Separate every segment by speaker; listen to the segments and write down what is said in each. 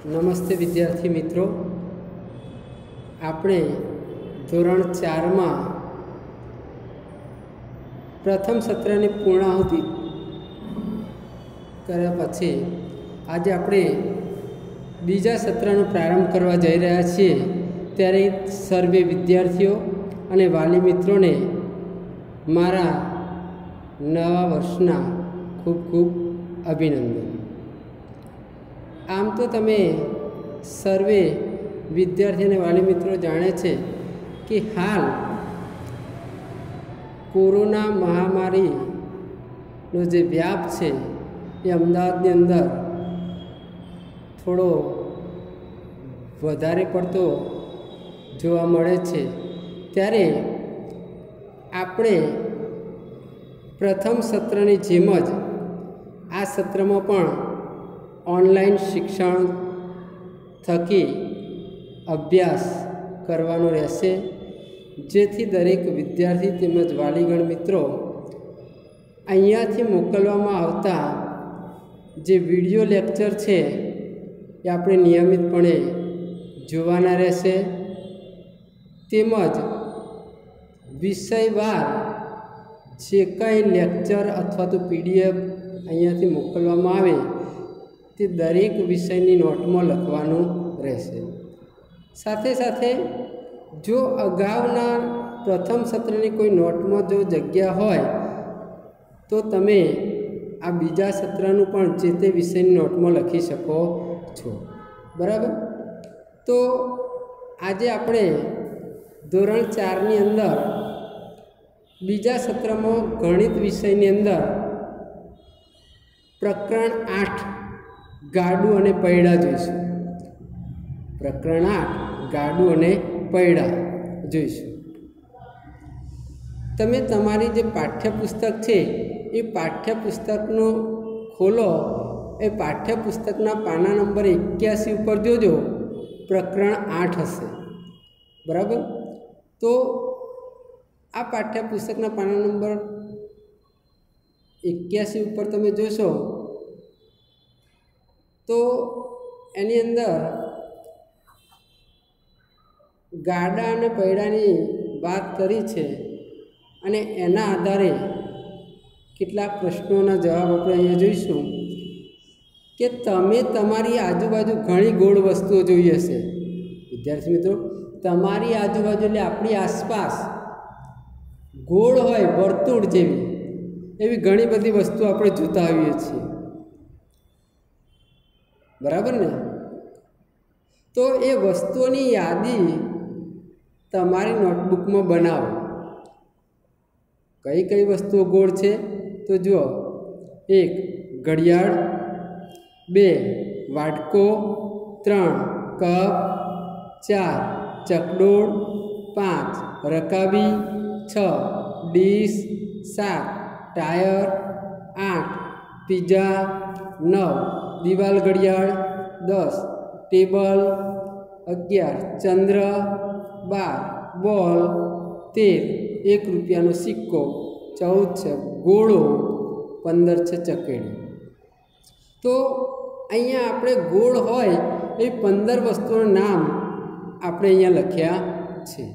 Speaker 1: નમસ્તે વિદ્યાર્થી મિત્રો, આપણે ધોરણ 4માં પ્રથમ સત્રની પૂર્ણાહુતિ કર્યા પછી આજે આપણે બીજા સત્રનો પ્રારંભ કરવા જઈ રહ્યા છીએ. ત્યારે સર્વે વિદ્યાર્થીઓ અને વાલી મિત્રોને મારા નવા વર્ષના ખૂબ ખૂબ અભિનંદન. આમ તો તમે સર્વે વિદ્યાર્થી અને વાલી મિત્રો જાણે છે કે હાલ કોરોના મહામારીનો જે વ્યાપ છે એ અમદાવાદની અંદર થોડો વધારે પડતો જોવા મળે છે. ત્યારે આપણે પ્રથમ સત્રની જેમ જ આ સત્રમાં પણ ઓનલાઈન શિક્ષણ થકી અભ્યાસ કરવાનો રહેશે, જેથી દરેક વિદ્યાર્થી તેમજ વાલીગણ મિત્રો અહીંયાથી મોકલવામાં આવતા જે વિડીયો લેક્ચર છે એ આપણે નિયમિતપણે જોવાના રહેશે. તેમજ વિષયવાર જે કંઈ લેક્ચર અથવા તો પીડીએફ અહીંયાથી મોકલવામાં આવે તે દરેક વિષયની નોટમાં લખવાનું રહેશે. સાથે સાથે જો અગાઉના પ્રથમ સત્રની કોઈ નોટમાં જો જગ્યા હોય તો તમે આ બીજા સત્રનું પણ જે તે વિષયની નોટમાં લખી શકો છો. બરાબર? તો આજે આપણે ધોરણ 4ની અંદર બીજા સત્રમાં ગણિત વિષયની અંદર પ્રકરણ 8 ગાડું અને પૈડા જોઈશું. પ્રકરણ 8 ગાડું અને પૈડા જોઈશું. તમે તમારી જે પાઠ્યપુસ્તક છે એ પાઠ્યપુસ્તકનો ખોલો, એ પાઠ્યપુસ્તકના પાના નંબર 81 ઉપર જોજો, પ્રકરણ 8 હશે. બરાબર? તો આ પાઠ્યપુસ્તકના પાના નંબર 81 ઉપર તમે જોશો તો એની અંદર ગાડા અને પૈડાની વાત કરી છે અને એના આધારે કેટલાક પ્રશ્નોના જવાબ આપણે અહીંયા જોઈશું. કે તમે તમારી આજુબાજુ ઘણી ગોળ વસ્તુઓ જોઈ હશે. વિદ્યાર્થી મિત્રો, તમારી આજુબાજુ એટલે આપણી આસપાસ ગોળ હોય વર્તુળ જેવી એવી ઘણી બધી વસ્તુ આપણે જોતા હોઈએ છીએ. બરાબર ને? તો એ વસ્તુઓની યાદી તમારી નોટબુકમાં બનાવો. કઈ કઈ વસ્તુઓ ગોળ છે તો જુઓ: 1 ઘડિયાળ, 2 વાટકો, 3 કપ, 4 ચકડોળ, 5 રકાબી, 6 ડીશ, 7 ટાયર, 8 પીઝા, 9 દિવાલ ઘડિયાળ, 10 ટેબલ, 11 ચંદ્ર, 12 બોલ, 13 1 રૂપિયાનો સિક્કો, 14 છે ગોળો, 15 છે ચકેડી. તો અહીંયા આપણે ગોળ હોય એ 15 વસ્તુઓના નામ આપણે અહીંયા લખ્યા છે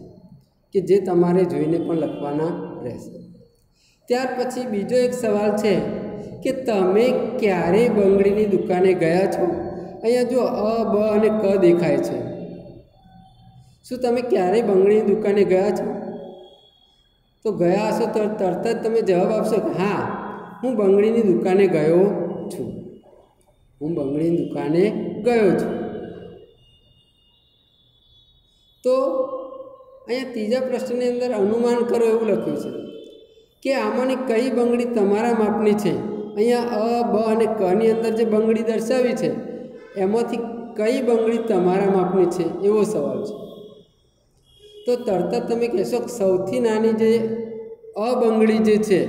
Speaker 1: કે જે તમારે જોઈને પણ લખવાના રહેશે. ત્યાર પછી બીજો એક સવાલ છે કે તમે ક્યારે બંગડીની દુકાને ગયા છો? અહીંયા જો અ, બ અને ક દેખાય છે. શું તમે ક્યારેય બંગડીની દુકાને ગયા છો? તો ગયા હશો તો તરત જ તમે જવાબ આપશો કે હા, હું બંગડીની દુકાને ગયો છું. હું બંગડીની દુકાને ગયો છું. તો અહીંયા ત્રીજા પ્રશ્નની અંદર અનુમાન કરો એવું લખ્યું છે કે આમાંની કઈ બંગડી તમારા માપની છે. અહીંયા અ, બ અને કની અંદર જે બંગડી દર્શાવી છે એમાંથી કઈ બંગડી તમારા માપની છે એવો સવાલ છે. તો તરત જ તમે કહેશો કે સૌથી નાની જે અબંગડી જે છે,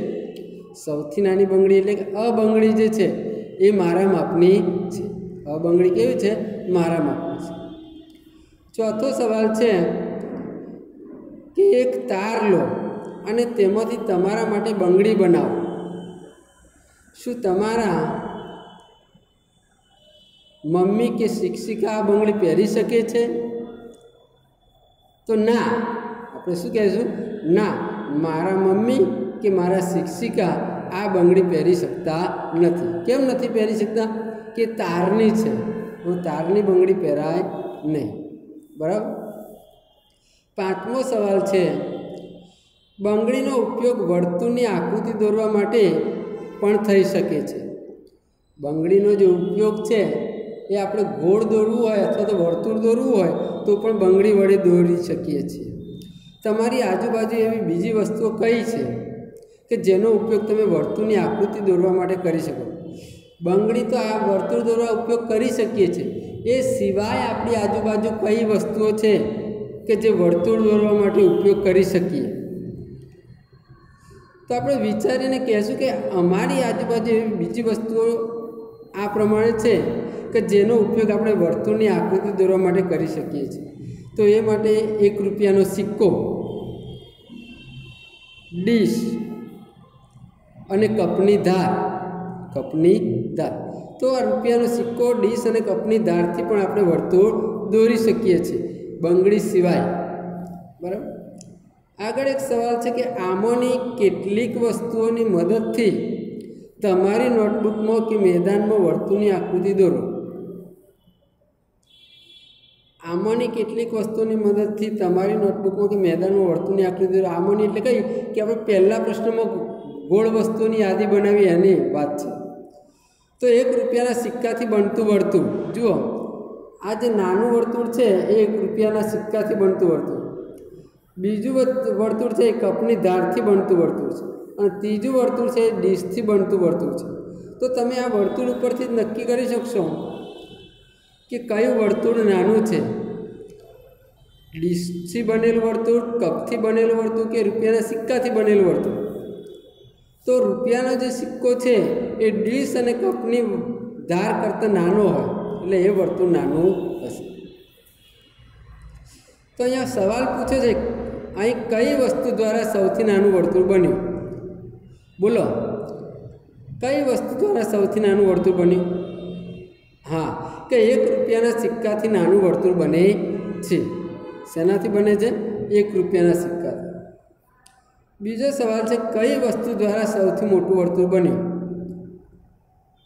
Speaker 1: સૌથી નાની બંગડી એટલે કે અબંગડી જે છે એ મારા માપની છે. અબંગડી કેવી છે? મારા માપની છે. ચોથો સવાલ છે કે એક તાર લો અને તેમાંથી તમારા માટે બંગડી બનાવો. શું તમારા મમ્મી કે શિક્ષિકા આ બંગડી પહેરી શકે છે? તો ના, આપણે શું કહીશું? ના, મારા મમ્મી કે મારા શિક્ષિકા આ બંગડી પહેરી શકતા નથી. કેમ નથી પહેરી શકતા? કે તારની છે, તારની બંગડી પહેરાય નહીં. બરાબર. પાંચમો સવાલ છે, બંગડીનો ઉપયોગ વર્તુળની આકૃતિ દોરવા માટે પણ થઈ શકે છે. બંગડીનો જે ઉપયોગ છે એ આપણે ગોળ દોરવું હોય અથવા તો વર્તુળ દોરવું હોય તો પણ બંગડી વડે દોરી શકીએ છીએ. તમારી આજુબાજુ એવી બીજી વસ્તુઓ કઈ છે કે જેનો ઉપયોગ તમે વર્તુળની આકૃતિ દોરવા માટે કરી શકો? બંગડી તો આ વર્તુળ દોરવા ઉપયોગ કરી શકીએ છીએ. એ સિવાય આપણી આજુબાજુ કઈ વસ્તુઓ છે કે જે વર્તુળ દોરવા માટે ઉપયોગ કરી શકીએ? તો આપણે વિચારીને કહેશું કે અમારી આજુબાજુ એવી બીજી વસ્તુઓ આ પ્રમાણે છે કે જેનો ઉપયોગ આપણે વર્તુળની આકૃતિ દોરવા માટે કરી શકીએ છીએ. તો એ માટે 1 રૂપિયાનો સિક્કો, ડીશ અને કપની ધાર. તો આ રૂપિયાનો સિક્કો, ડીશ અને કપની ધારથી પણ આપણે વર્તુળ દોરી શકીએ છીએ બંગડી સિવાય. બરાબર. આગળ એક સવાલ છે કે આમાંની કેટલીક વસ્તુઓની મદદથી તમારી નોટબુકમાં કે મેદાનમાં વર્તુળની આકૃતિ દોરો. આમાંની કેટલીક વસ્તુઓની મદદથી તમારી નોટબુકમાં કે મેદાનમાં વર્તુળની આકૃતિ દોરો. આમાંની એટલે કઈ? કે આપણે પહેલા પ્રશ્નમાં ગોળ વસ્તુઓની યાદી બનાવી એની વાત છે. તો 1 રૂપિયાના સિક્કાથી બનતું વર્તુળ. જુઓ, આ જે નાનું વર્તુળ છે એ 1 રૂપિયાના સિક્કાથી બનતું વર્તુળ. બીજું વર્તુળ છે એ કપની ધારથી બનતું વર્તુળ છે. અને ત્રીજું વર્તુળ છે એ ડીશથી બનતું વર્તુળ છે. તો તમે આ વર્તુળ ઉપરથી જ નક્કી કરી શકશો કે કયું વર્તુળ નાનું છે. ડીશથી બનેલું વર્તુળ, કપથી બનેલું વર્તુળ કે રૂપિયાના સિક્કાથી બનેલું વર્તુળ. તો રૂપિયાનો જે સિક્કો છે એ ડીશ અને કપની ધાર કરતાં નાનો હોય એટલે એ વર્તુળ નાનું હશે. તો અહીંયા સવાલ પૂછે છે, અહીં કઈ વસ્તુ દ્વારા સૌથી નાનું વર્તુળ બન્યું? બોલો, કઈ વસ્તુ દ્વારા સૌથી નાનું વર્તુળ બન્યું? હા, કે 1 રૂપિયાના સિક્કાથી નાનું વર્તુળ બને છે. શેનાથી બને છે? 1 રૂપિયાના સિક્કાથી. બીજો સવાલ છે, કઈ વસ્તુ દ્વારા સૌથી મોટું વર્તુળ બન્યું?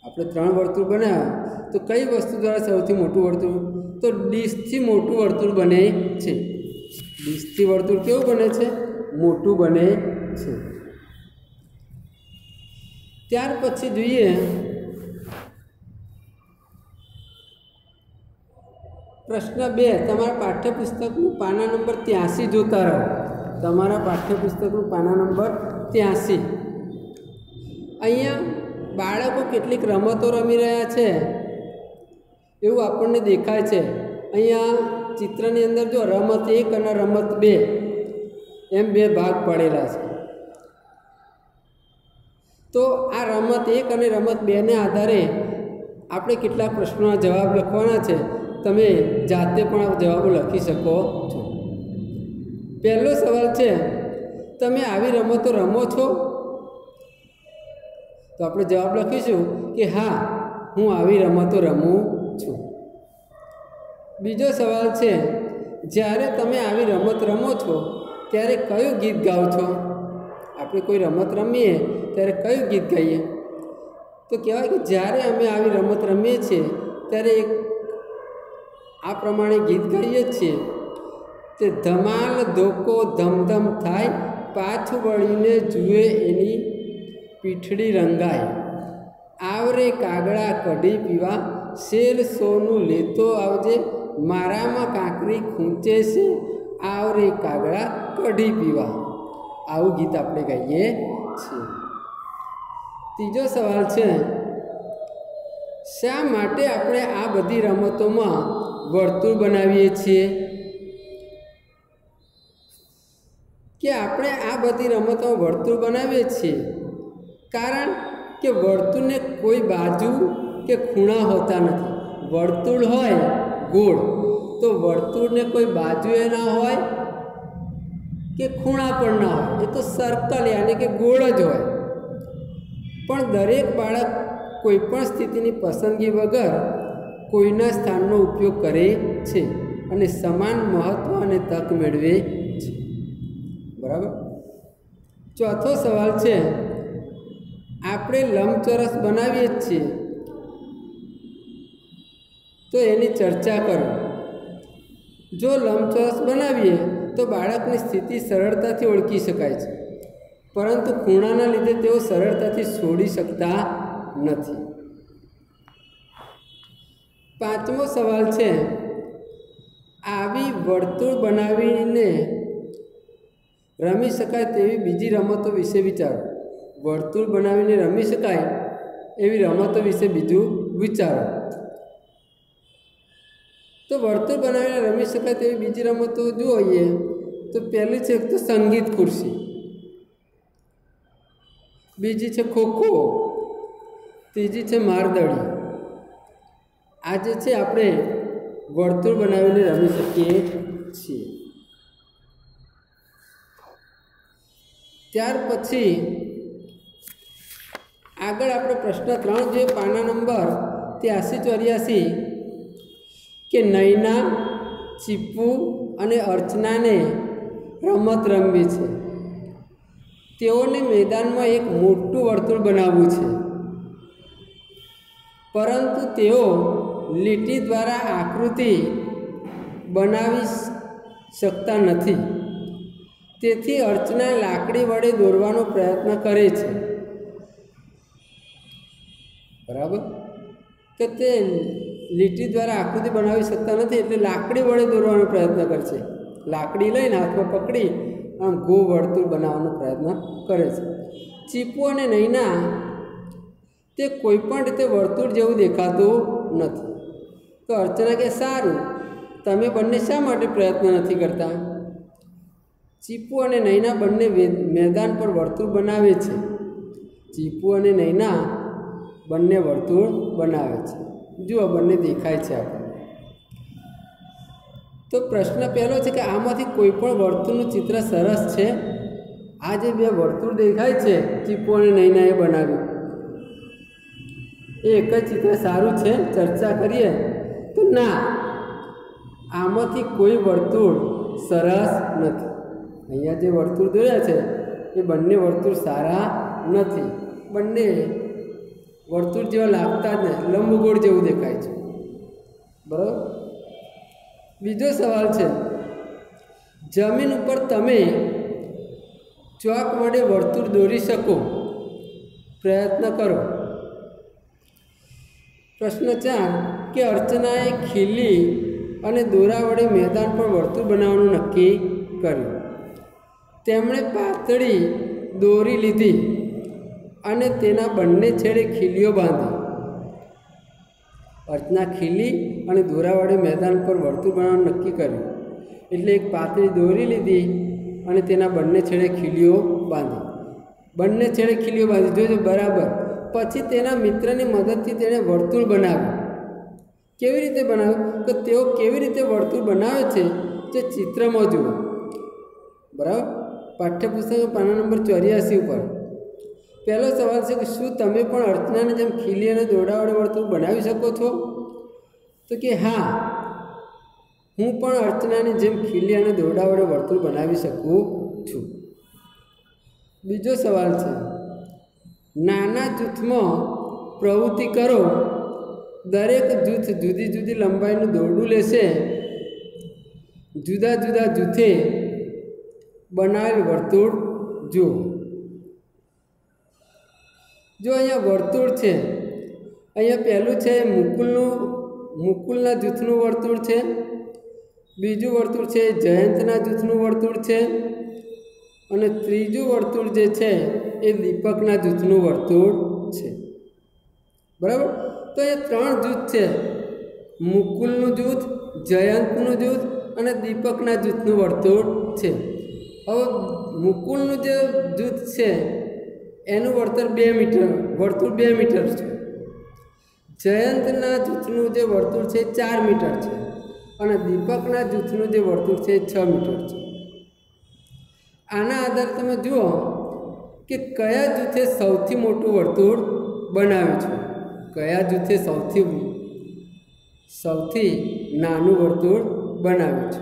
Speaker 1: આપણે 3 વર્તુળ બનાવ્યા, તો કઈ વસ્તુ દ્વારા સૌથી મોટું વર્તુળ? તો ડીશથી મોટું વર્તુળ બને છે. ડીશથી વર્તુળ કેવું બને છે? મોટું બને છે. ત્યાર પછી જોઈએ પ્રશ્ન 2. તમારા પાઠ્યપુસ્તકનું પાના નંબર 83 જોતા રહો. તમારા પાઠ્યપુસ્તકનું પાના નંબર 83. અહીંયા બાળકો કેટલીક રમતો રમી રહ્યા છે એવું આપણને દેખાય છે. અહીંયા ચિત્રની અંદર જો રમત 1 અને રમત 2 એમ 2 ભાગ પડેલા છે. તો આ રમત 1 અને રમત 2ને આધારે આપણે કેટલાક પ્રશ્નોના જવાબ લખવાના છે. તમે જાતે પણ આ જવાબો લખી શકો છો. પહેલો સવાલ છે, તમે આવી રમતો રમો છો? તો આપણે જવાબ લખીશું કે હા, હું આવી રમતો રમું છું. બીજો સવાલ છે, જ્યારે તમે આવી રમત રમો છો ત્યારે કયું ગીત ગાઓ છો? આપણે કોઈ રમત રમીએ ત્યારે કયું ગીત ગાઈએ? તો કહેવાય કે જ્યારે અમે આવી રમત રમીએ છીએ ત્યારે એક આ પ્રમાણે ગીત ગાઈએ છીએ તે ધમાલ ધોકો ધમધમ થાય, પાછું વળીને જુએ એની પીઠડી રંગાય, આવરે કાગડા કઢી પીવા, શેર સોનું લેતો આવજે, મારામાં કાંકરી ખૂંચે છે, આવરે કાગડા કઢી પીવા. આવું ગીત આપણે ગાઈએ છીએ. ત્રીજો સવાલ છે, શા માટે આપણે આ બધી રમતોમાં વર્તુળ બનાવીએ છીએ? કે આપણે આ બધી રમતોમાં વર્તુળ બનાવીએ છીએ કારણ કે વર્તુળને કોઈ બાજુ કે ખૂણા હોતા નથી. વર્તુળ હોય ગોળ, તો વર્તુળને કોઈ બાજુએ ના હોય કે ખૂણા પણ ના હોય, એ તો સર્કલ યાની કે ગોળ જ હોય. પણ દરેક બાળક કોઈ પણ સ્થિતિની પસંદગી વગર કોઈના સ્થાનનો ઉપયોગ કરે છે અને સમાન મહત્ત્વ અને તક મેળવે છે. બરાબર. ચોથો સવાલ છે, આપણે લંબચોરસ બનાવીએ જ છીએ તો એની ચર્ચા કરો. જો લંબચોરસ બનાવીએ તો બાળકની સ્થિતિ સરળતાથી ઓળખી શકાય છે, પરંતુ ખૂણાના લીધે તેઓ સરળતાથી છોડી શકતા નથી. પાંચમો સવાલ છે, આવી વર્તુળ બનાવીને રમી શકાય તેવી બીજી રમતો વિશે વિચારો. વર્તુળ બનાવીને રમી શકાય એવી રમતો વિશે બીજું વિચારો. તો વર્તુળ બનાવીને રમી શકાય તેવી બીજી રમતો જોઈએ તો પહેલી છે તો સંગીત ખુરશી, બીજી છે ખોખો, ત્રીજી છે મારદડી. આ જે છે આપણે વર્તુળ બનાવીને રમી શકીએ છીએ. ત્યાર પછી આગળ આપણે પ્રશ્ન 3 જોઈએ, પાના નંબર 83-84, કે નૈના, ચીપુ અને અર્ચનાને રમત રમવી છે. તેઓને મેદાનમાં એક મોટું વર્તુળ બનાવવું છે, પરંતુ તેઓ લીટી દ્વારા આકૃતિ બનાવી શકતા નથી. તેથી અર્ચના લાકડી વડે દોરવાનો પ્રયત્ન કરે છે. બરાબર. કે તે લીટી દ્વારા આકૃતિ બનાવી શકતા નથી એટલે લાકડી વડે દોરવાનો પ્રયત્ન કરશે. લાકડી લઈને હાથમાં પકડી આમ ગોળ વર્તુળ બનાવવાનો પ્રયત્ન કરે છે. ચીપુ અને નૈના તે કોઈ પણ રીતે વર્તુળ જેવું દેખાતું નથી. તો અર્ચના કે સારું, તમે બંને શા માટે પ્રયત્ન નથી કરતા? ચીપુ અને નૈના બંને મેદાન પર વર્તુળ બનાવે છે. ચીપુ અને નૈના બંને વર્તુળ બનાવે છે. જુઓ, બંને દેખાય છે આપણને. તો પ્રશ્ન પહેલો છે કે આમાંથી કોઈ પણ વર્તુળનું ચિત્ર સરસ છે? આ જે બે વર્તુળ દેખાય છે ચીપુ અને નૈનાએ બનાવ્યું, એ એક જ ચિત્ર સારું છે? ચર્ચા કરીએ તો ના, આમાંથી કોઈ વર્તુળ સરસ નથી. અહીંયા જે વર્તુળ દોર્યા છે એ બંને વર્તુળ સારા નથી. બંને વર્તુળ જેવા લાગતા જ નથી, લંબગોળ જેવું દેખાય છે. બરાબર. બીજો સવાલ છે, જમીન ઉપર તમે ચોક વડે વર્તુળ દોરી શકો, પ્રયત્ન કરો. પ્રશ્ન 4, કે અર્ચનાએ ખીલી અને દોરા વડે મેદાન પર વર્તુળ બનાવવાનું નક્કી કર્યું. તેમણે પાતળી દોરી લીધી અને તેના બંને છેડે ખીલીઓ બાંધી. અર્ચના ખીલી અને દોરા વડે મેદાન પર વર્તુળ બનાવવાનું નક્કી કર્યું એટલે એક પાતળી દોરી લીધી અને તેના બંને છેડે ખીલીઓ બાંધી. બંને છેડે ખીલીઓ બાંધી, જોજો બરાબર. પછી તેના મિત્રની મદદથી તેણે વર્તુળ બનાવ્યું. કેવી રીતે બનાવ્યું? તો તેઓ કેવી રીતે વર્તુળ બનાવે છે તે ચિત્રમાં જુઓ. બરાબર. પાઠ્યપુસ્તકના પાના નંબર 84 ઉપર પહેલો સવાલ છે કે શું તમે પણ અર્ચનાને જેમ ખીલી અને દોરડા વડે વર્તુળ બનાવી શકો છો? તો કે હા, હું પણ અર્ચનાની જેમ ખીલી અને દોરડા વડે વર્તુળ બનાવી શકું છું. બીજો સવાલ છે, નાના જૂથમાં પ્રવૃત્તિ કરો. દરેક જૂથ જુદી જુદી લંબાઈનું દોરડું લેશે. જુદા જુદા જૂથે બનાવેલ વર્તુળ જુઓ. જો અહીંયા વર્તુળ છે, અહીંયા પહેલું છે મુકુલના જૂથનું વર્તુળ છે, બીજું વર્તુળ છે જયંતના જૂથનું વર્તુળ છે, અને ત્રીજું વર્તુળ જે છે એ દીપકના જૂથનું વર્તુળ છે. બરાબર. તો એ 3 જૂથ છે, મુકુલનું જૂથ, જયંતનું જૂથ અને દીપકના જૂથનું વર્તુળ છે. હવે મુકુલનું જે જૂથ છે એનું વર્તુળ 2 મીટર છે. જયંતના જૂથનું જે વર્તુળ છે 4 મીટર છે અને દીપકના જૂથનું જે વર્તુળ છે 6 મીટર છે. આના આધારે તમે જુઓ કે કયા જૂથે સૌથી મોટું વર્તુળ બનાવ્યું છે. કયા જૂથે સૌથી નાનું વર્તુળ બનાવ્યું છે.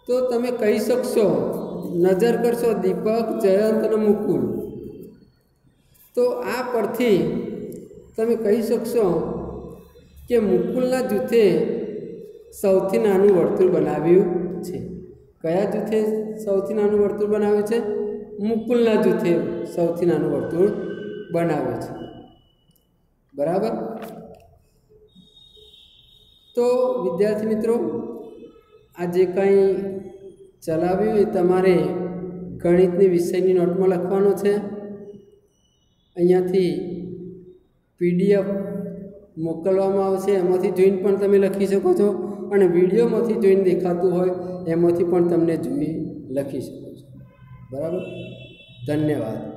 Speaker 1: તો તમે કહી શકશો, નજર કરશો દીપક, જયંત અને મુકુલ. તો આ પરથી તમે કહી શકશો કે મુકુલના જૂથે સૌથી નાનું વર્તુળ બનાવ્યું છે. કયા જૂથે સૌથી નાનું વર્તુળ બનાવ્યું છે? મુકુલના જૂથે સૌથી નાનું વર્તુળ બનાવ્યું છે. બરાબર. તો વિદ્યાર્થી મિત્રો, આ જે કંઈ ચલાવ્યું એ તમારે ગણિતની વિષયની નોટમાં લખવાનું છે. અહીંયાથી PDF મોકલવામાં આવશે, એમાંથી જોઈને પણ તમે લખી શકો છો, અને વિડીયોમાંથી જોઈને દેખાતું હોય એમાંથી પણ તમને જોઈ લખી શકો છો. બરાબર. ધન્યવાદ.